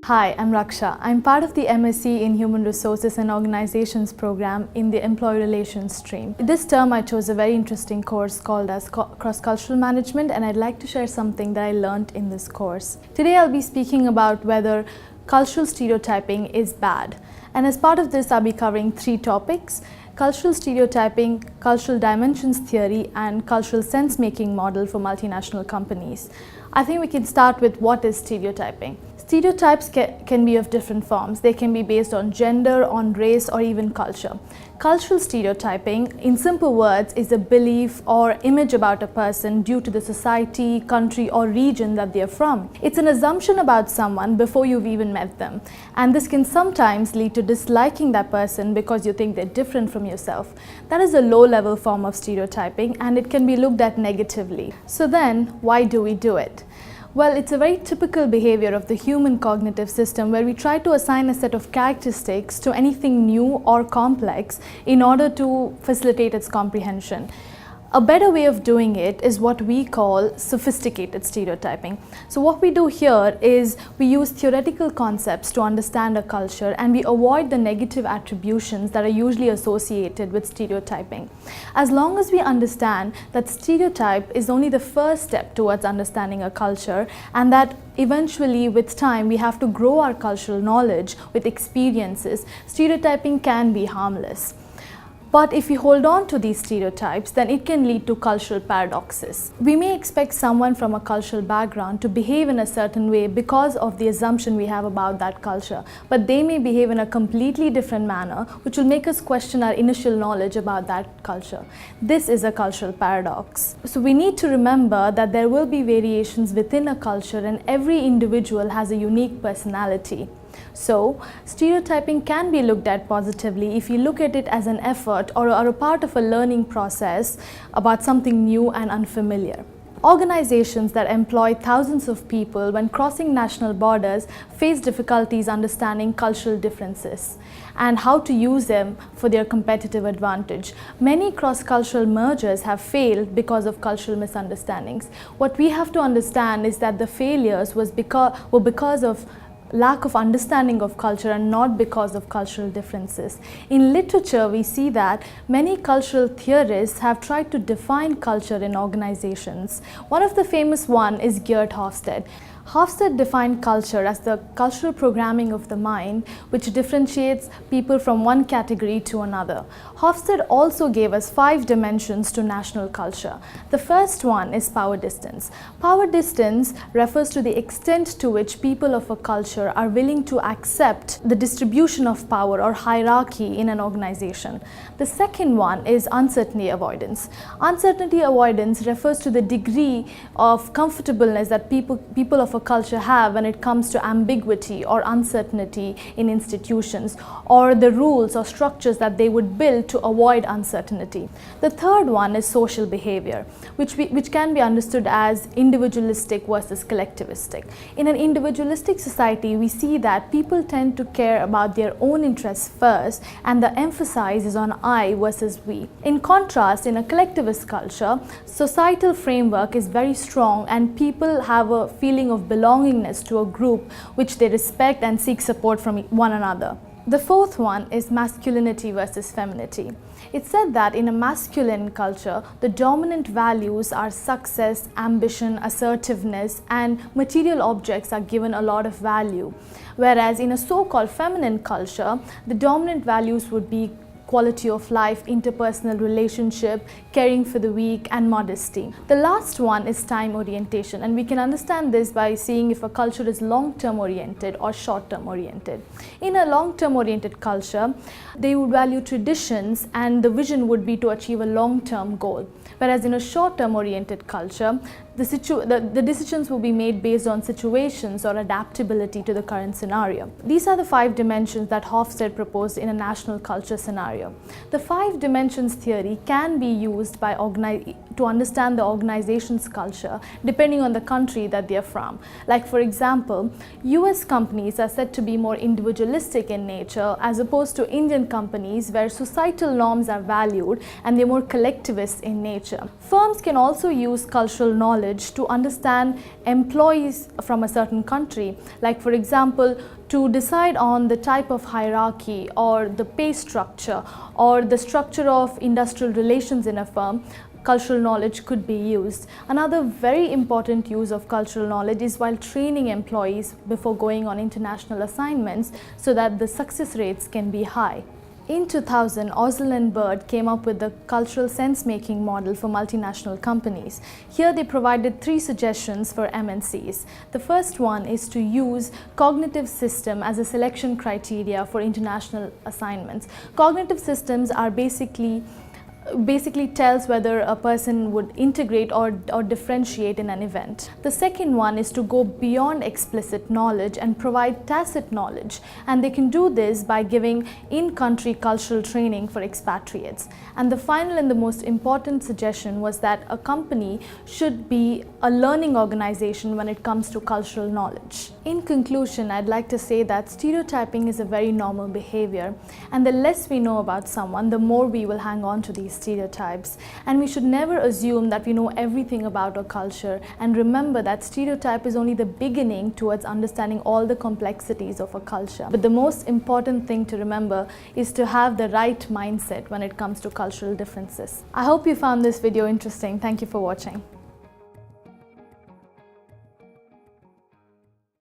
Hi, I'm Raksha. I'm part of the MSc in Human Resources and Organizations program in the Employee Relations stream. This term I chose a very interesting course called as Cross-Cultural Management, and I'd like to share something that I learned in this course. Today I'll be speaking about whether cultural stereotyping is bad. And as part of this, I'll be covering three topics: cultural stereotyping, cultural dimensions theory, and cultural sense-making model for multinational companies. I think we can start with what is stereotyping. Stereotypes can be of different forms. They can be based on gender, on race, or even culture. Cultural stereotyping, in simple words, is a belief or image about a person due to the society, country, or region that they are from. It's an assumption about someone before you've even met them. And this can sometimes lead to disliking that person because you think they're different from yourself. That is a low-level form of stereotyping, and it can be looked at negatively. So then, why do we do it? Well, it's a very typical behavior of the human cognitive system where we try to assign a set of characteristics to anything new or complex in order to facilitate its comprehension. A better way of doing it is what we call sophisticated stereotyping. So what we do here is we use theoretical concepts to understand a culture, and we avoid the negative attributions that are usually associated with stereotyping. As long as we understand that stereotype is only the first step towards understanding a culture, and that eventually with time we have to grow our cultural knowledge with experiences, stereotyping can be harmless. But if we hold on to these stereotypes, then it can lead to cultural paradoxes. We may expect someone from a cultural background to behave in a certain way because of the assumption we have about that culture, but they may behave in a completely different manner, which will make us question our initial knowledge about that culture. This is a cultural paradox. So we need to remember that there will be variations within a culture, and every individual has a unique personality. So, stereotyping can be looked at positively if you look at it as an effort or a part of a learning process about something new and unfamiliar. Organizations that employ thousands of people when crossing national borders face difficulties understanding cultural differences and how to use them for their competitive advantage. Many cross-cultural mergers have failed because of cultural misunderstandings. What we have to understand is that the failures were because of lack of understanding of culture and not because of cultural differences. In literature, we see that many cultural theorists have tried to define culture in organizations. One of the famous one is Geert Hofstede. Hofstede defined culture as the cultural programming of the mind, which differentiates people from one category to another. Hofstede also gave us 5 dimensions to national culture. The first one is power distance. Power distance refers to the extent to which people of a culture are willing to accept the distribution of power or hierarchy in an organization. The second one is uncertainty avoidance. Uncertainty avoidance refers to the degree of comfortableness that people of a culture have when it comes to ambiguity or uncertainty in institutions, or the rules or structures that they would build to avoid uncertainty. The third one is social behavior, which can be understood as individualistic versus collectivistic. In an individualistic society, we see that people tend to care about their own interests first, and the emphasis is on I versus we. In contrast, in a collectivist culture, societal framework is very strong, and people have a feeling of belongingness to a group which they respect and seek support from one another. The fourth one is masculinity versus femininity. It's said that in a masculine culture, the dominant values are success, ambition, assertiveness, and material objects are given a lot of value. Whereas in a so-called feminine culture, the dominant values would be quality of life, interpersonal relationship, caring for the weak, and modesty. The last one is time orientation, and we can understand this by seeing if a culture is long-term oriented or short-term oriented. In a long-term oriented culture, they would value traditions, and the vision would be to achieve a long-term goal. Whereas in a short-term oriented culture, the decisions will be made based on situations or adaptability to the current scenario. These are the 5 dimensions that Hofstede proposed in a national culture scenario. The 5 dimensions theory can be used to understand the organization's culture depending on the country that they are from. Like for example, US companies are said to be more individualistic in nature as opposed to Indian companies where societal norms are valued and they're more collectivist in nature. Firms can also use cultural knowledge knowledge to understand employees from a certain country. Like for example, to decide on the type of hierarchy or the pay structure or the structure of industrial relations in a firm, cultural knowledge could be used. Another very important use of cultural knowledge is while training employees before going on international assignments so that the success rates can be high. In 2000, Osler and Bird came up with the cultural sense-making model for multinational companies. Here they provided 3 suggestions for MNCs. The first one is to use cognitive system as a selection criteria for international assignments. Cognitive systems are basically tells whether a person would integrate or differentiate in an event. The second one is to go beyond explicit knowledge and provide tacit knowledge, and they can do this by giving in-country cultural training for expatriates. And the final and the most important suggestion was that a company should be a learning organization when it comes to cultural knowledge. In conclusion, I'd like to say that stereotyping is a very normal behavior, and the less we know about someone, the more we will hang on to these stereotypes. And we should never assume that we know everything about a culture, and remember that stereotype is only the beginning towards understanding all the complexities of a culture. But the most important thing to remember is to have the right mindset when it comes to cultural differences. I hope you found this video interesting. Thank you for watching.